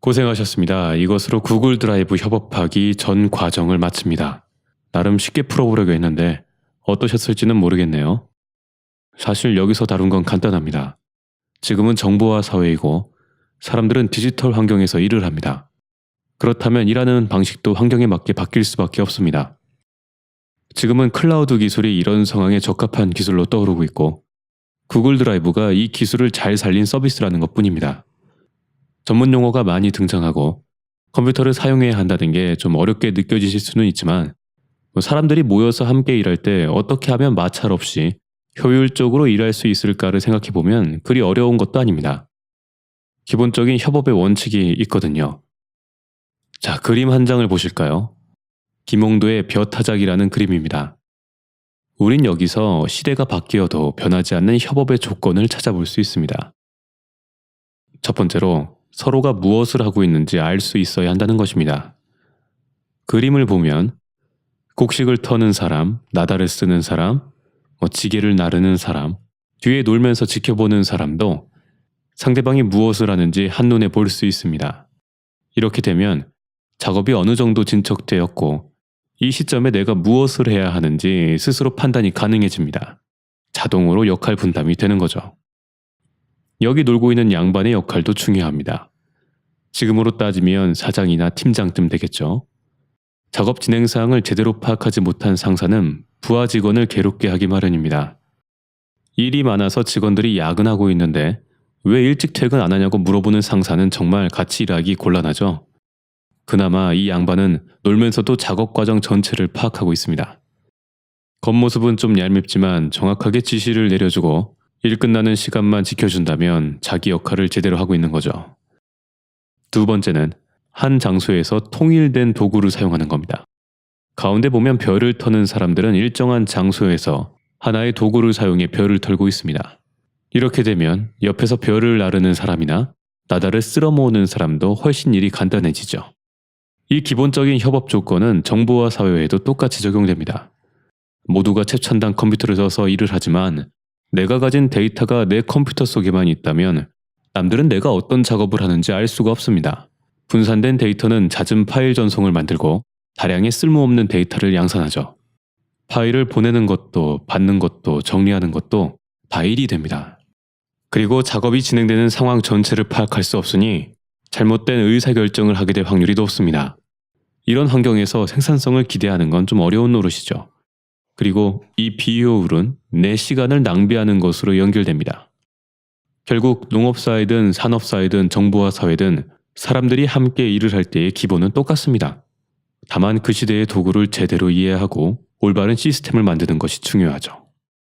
고생하셨습니다. 이것으로 구글 드라이브 협업하기 전 과정을 마칩니다. 나름 쉽게 풀어보려고 했는데 어떠셨을지는 모르겠네요. 사실 여기서 다룬 건 간단합니다. 지금은 정보화 사회이고 사람들은 디지털 환경에서 일을 합니다. 그렇다면 일하는 방식도 환경에 맞게 바뀔 수밖에 없습니다. 지금은 클라우드 기술이 이런 상황에 적합한 기술로 떠오르고 있고 구글 드라이브가 이 기술을 잘 살린 서비스라는 것뿐입니다. 전문 용어가 많이 등장하고 컴퓨터를 사용해야 한다는 게 좀 어렵게 느껴지실 수는 있지만 사람들이 모여서 함께 일할 때 어떻게 하면 마찰 없이 효율적으로 일할 수 있을까를 생각해보면 그리 어려운 것도 아닙니다. 기본적인 협업의 원칙이 있거든요. 자, 그림 한 장을 보실까요? 김홍도의 벼타작이라는 그림입니다. 우린 여기서 시대가 바뀌어도 변하지 않는 협업의 조건을 찾아볼 수 있습니다. 첫 번째로 서로가 무엇을 하고 있는지 알 수 있어야 한다는 것입니다. 그림을 보면 곡식을 터는 사람, 나다를 쓰는 사람, 지게를 나르는 사람, 뒤에 놀면서 지켜보는 사람도 상대방이 무엇을 하는지 한눈에 볼 수 있습니다. 이렇게 되면 작업이 어느 정도 진척되었고 이 시점에 내가 무엇을 해야 하는지 스스로 판단이 가능해집니다. 자동으로 역할 분담이 되는 거죠. 여기 놀고 있는 양반의 역할도 중요합니다. 지금으로 따지면 사장이나 팀장쯤 되겠죠. 작업 진행 사항을 제대로 파악하지 못한 상사는 부하 직원을 괴롭게 하기 마련입니다. 일이 많아서 직원들이 야근하고 있는데 왜 일찍 퇴근 안 하냐고 물어보는 상사는 정말 같이 일하기 곤란하죠. 그나마 이 양반은 놀면서도 작업 과정 전체를 파악하고 있습니다. 겉모습은 좀 얄밉지만 정확하게 지시를 내려주고 일 끝나는 시간만 지켜준다면 자기 역할을 제대로 하고 있는 거죠. 두 번째는 한 장소에서 통일된 도구를 사용하는 겁니다. 가운데 보면 벼를 터는 사람들은 일정한 장소에서 하나의 도구를 사용해 벼를 털고 있습니다. 이렇게 되면 옆에서 벼를 나르는 사람이나 나다를 쓸어 모으는 사람도 훨씬 일이 간단해지죠. 이 기본적인 협업 조건은 정보화 사회에도 똑같이 적용됩니다. 모두가 최첨단 컴퓨터를 써서 일을 하지만 내가 가진 데이터가 내 컴퓨터 속에만 있다면 남들은 내가 어떤 작업을 하는지 알 수가 없습니다. 분산된 데이터는 잦은 파일 전송을 만들고 다량의 쓸모없는 데이터를 양산하죠. 파일을 보내는 것도 받는 것도 정리하는 것도 다 일이 됩니다. 그리고 작업이 진행되는 상황 전체를 파악할 수 없으니 잘못된 의사결정을 하게 될 확률이 높습니다. 이런 환경에서 생산성을 기대하는 건 좀 어려운 노릇이죠. 그리고 이 비효율은 내 시간을 낭비하는 것으로 연결됩니다. 결국 농업사회든 산업사회든 정보화 사회든 사람들이 함께 일을 할 때의 기본은 똑같습니다. 다만 그 시대의 도구를 제대로 이해하고 올바른 시스템을 만드는 것이 중요하죠.